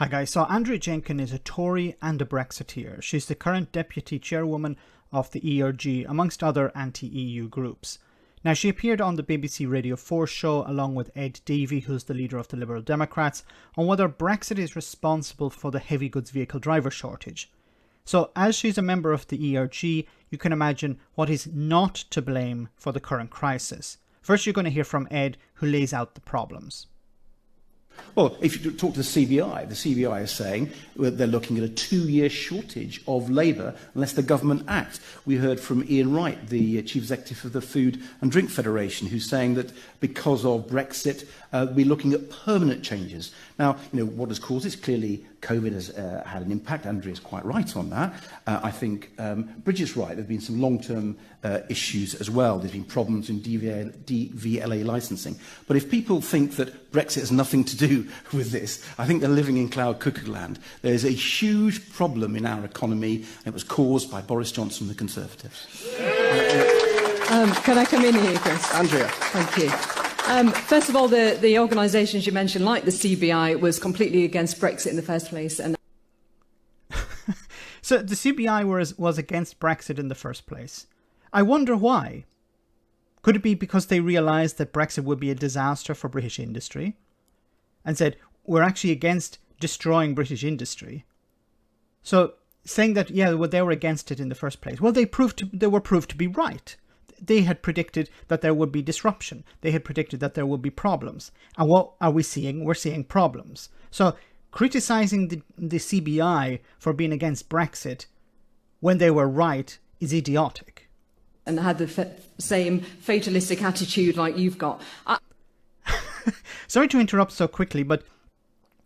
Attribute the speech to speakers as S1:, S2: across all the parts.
S1: Hi guys, so Andrea Jenkyns is a Tory and a Brexiteer. She's the current deputy chairwoman of the ERG, amongst other anti-EU groups. Now, she appeared on the BBC Radio 4 show along with Ed Davey, who's the leader of the Liberal Democrats, on whether Brexit is responsible for the heavy goods vehicle driver shortage. So, as she's a member of the ERG, you can imagine what is not to blame for the current crisis. First, you're going to hear from Ed, who lays out the problems.
S2: Well, if you talk to the CBI is saying they're looking at a 2-year shortage of labour unless the government acts. We heard from Ian Wright, the Chief Executive of the Food and Drink Federation, who's saying that because of Brexit, we're looking at permanent changes. Now, what has caused this? Clearly, COVID has had an impact. Andrea's quite right on that. I think Bridget's right. There have been some long-term issues as well. There's been problems in DVLA licensing. But if people think that Brexit has nothing to do with this, I think they're living in cloud cuckoo land. There's a huge problem in our economy, and it was caused by Boris Johnson and the Conservatives.
S3: Can I come in here, Chris?
S2: Andrea.
S3: Thank you. First of all, the organisations you mentioned, like the CBI, was completely against Brexit in the first place. And
S1: So the CBI was against Brexit in the first place. I wonder why. Could it be because they realised that Brexit would be a disaster for British industry and said, we're actually against destroying British industry? So saying that, yeah, well, they were against it in the first place. Well, they were proved to be right. They had predicted that there would be disruption. They had predicted that there would be problems. And what are we seeing? We're seeing problems. So criticising the CBI for being against Brexit when they were right is idiotic.
S3: And had the same fatalistic attitude like you've got.
S1: Sorry to interrupt so quickly, but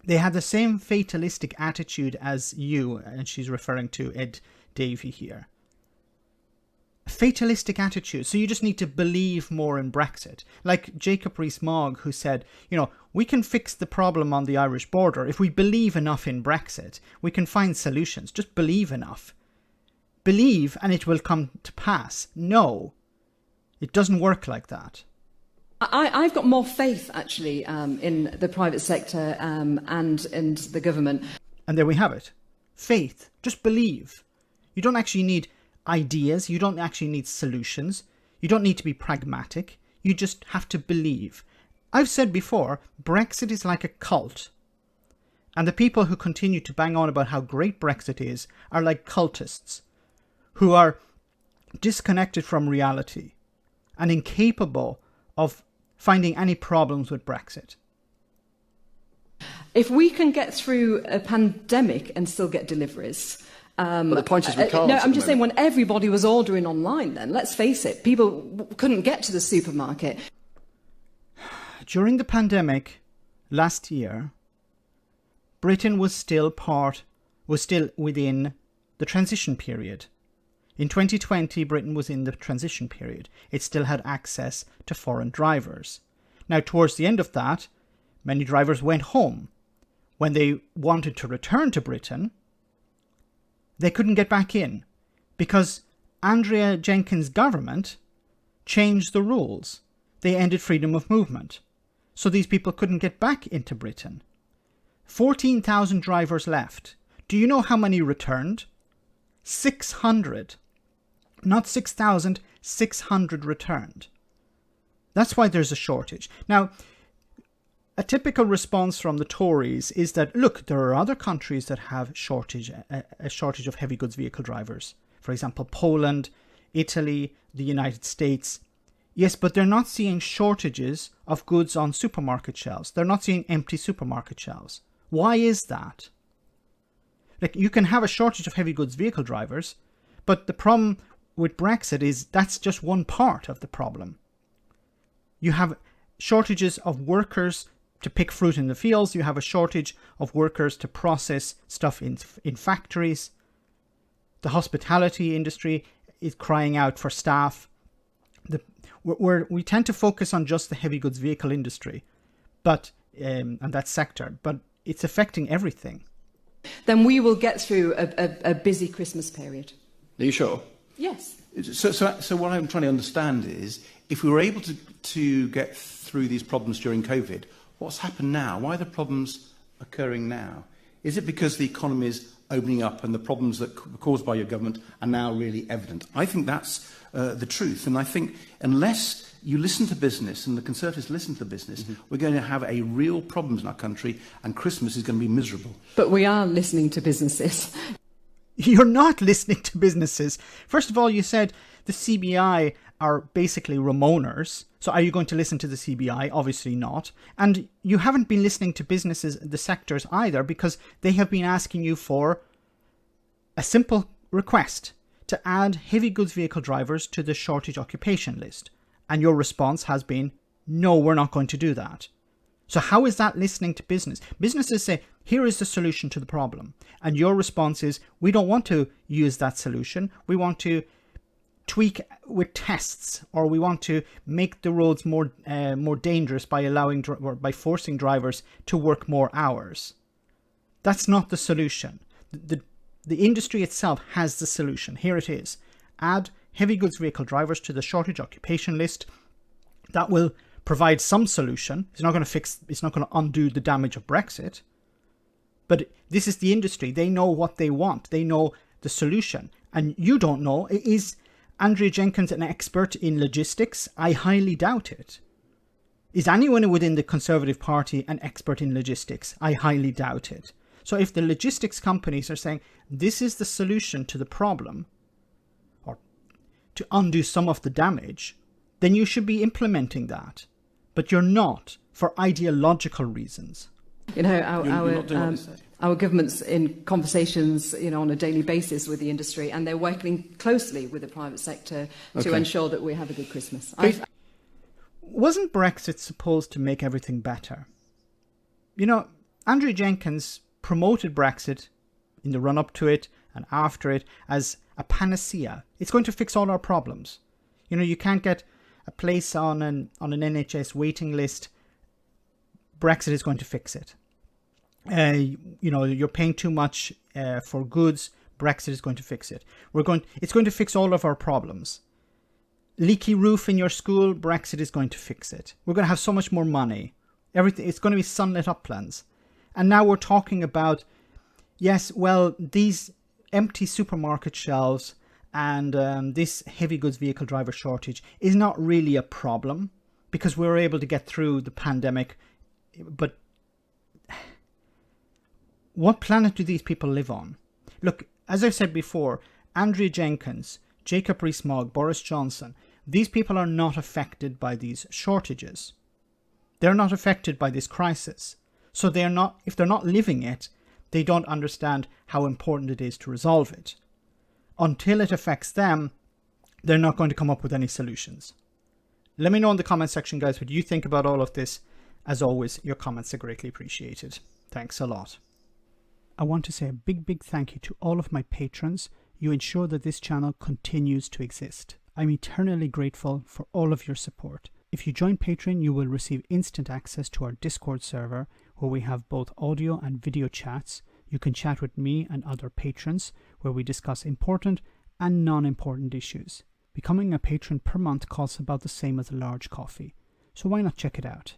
S1: they had the same fatalistic attitude as you, and she's referring to Ed Davey here. Fatalistic attitude. So you just need to believe more in Brexit. Like Jacob Rees-Mogg, who said, we can fix the problem on the Irish border. If we believe enough in Brexit, we can find solutions. Just believe enough. Believe and it will come to pass. No, it doesn't work like that.
S3: I've got more faith, actually, in the private sector and in the government.
S1: And there we have it. Faith. Just believe. You don't actually need ideas. You don't actually need solutions. You don't need to be pragmatic. You just have to believe. I've said before, Brexit is like a cult. And the people who continue to bang on about how great Brexit is are like cultists who are disconnected from reality and incapable of finding any problems with Brexit.
S3: If we can get through a pandemic and still get deliveries...
S2: but the point is we can't.
S3: No, I'm just saying when everybody was ordering online then, let's face it, people couldn't get to the supermarket.
S1: During the pandemic last year, Britain was still within the transition period. In 2020, Britain was in the transition period. It still had access to foreign drivers. Now, towards the end of that, many drivers went home. When they wanted to return to Britain, they couldn't get back in because Andrea Jenkyns' government changed the rules. They ended freedom of movement. So these people couldn't get back into Britain. 14,000 drivers left. Do you know how many returned? 600. Not 6,000, 600 returned. That's why there's a shortage. Now, a typical response from the Tories is that, look, there are other countries that have a shortage of heavy goods vehicle drivers. For example, Poland, Italy, the United States. Yes, but they're not seeing shortages of goods on supermarket shelves. They're not seeing empty supermarket shelves. Why is that? Like, you can have a shortage of heavy goods vehicle drivers, but the problem with Brexit is that's just one part of the problem. You have shortages of workers to pick fruit in the fields. You have a shortage of workers to process stuff in factories. The hospitality industry is crying out for staff. We tend to focus on just the heavy goods vehicle industry, but and that sector, but it's affecting everything.
S3: Then we will get through a busy Christmas period.
S2: Are you sure?
S3: Yes.
S2: So what I'm trying to understand is, if we were able to get through these problems during COVID, what's happened now? Why are the problems occurring now? Is it because the economy is opening up and the problems that were caused by your government are now really evident? I think that's the truth. And I think unless you listen to business and the Conservatives listen to business, we're going to have a real problems in our country and Christmas is going to be miserable.
S3: But we are listening to businesses.
S1: You're not listening to businesses. First of all, you said the CBI are basically Ramoners. So are you going to listen to the CBI? Obviously not. And you haven't been listening to businesses, the sectors either, because they have been asking you for a simple request to add heavy goods vehicle drivers to the shortage occupation list. And your response has been, no, we're not going to do that. So how is that listening to business? Businesses say, here is the solution to the problem. And your response is, we don't want to use that solution. We want to tweak with tests, or we want to make the roads more dangerous by forcing drivers to work more hours. That's not the solution. The industry itself has the solution. Here it is. Add heavy goods vehicle drivers to the shortage occupation list. That will provide some solution. It's not going to undo the damage of Brexit. But this is the industry. They know what they want. They know the solution. And you don't know. Is Andrea Jenkyns an expert in logistics? I highly doubt it. Is anyone within the Conservative Party an expert in logistics? I highly doubt it. So if the logistics companies are saying this is the solution to the problem, or to undo some of the damage, then you should be implementing that. But you're not, for ideological reasons.
S3: You know, our government's in conversations, on a daily basis with the industry, and they're working closely with the private sector to ensure that we have a good Christmas.
S1: Wasn't Brexit supposed to make everything better? Andrea Jenkyns promoted Brexit in the run-up to it and after it as a panacea. It's going to fix all our problems. You can't get a place on an NHS waiting list. Brexit is going to fix it. You're paying too much for goods. Brexit is going to fix it. It's going to fix all of our problems. Leaky roof in your school. Brexit is going to fix it. We're going to have so much more money. Everything. It's going to be sunlit uplands. And now we're talking about, yes, well, these empty supermarket shelves and this heavy goods vehicle driver shortage is not really a problem because we were able to get through the pandemic. But what planet do these people live on? Look, as I said before, Andrea Jenkyns, Jacob Rees-Mogg, Boris Johnson, these people are not affected by these shortages. They're not affected by this crisis. So if they're not living it, they don't understand how important it is to resolve it. Until it affects them, they're not going to come up with any solutions. Let me know in the comment section, guys, what you think about all of this. As always, your comments are greatly appreciated. Thanks a lot. I want to say a big thank you to all of my patrons. You ensure that this channel continues to exist. I'm eternally grateful for all of your support. If you join Patreon, you will receive instant access to our Discord server, where we have both audio and video chats. You can chat with me and other patrons, where we discuss important and non-important issues. Becoming a patron per month costs about the same as a large coffee, so why not check it out?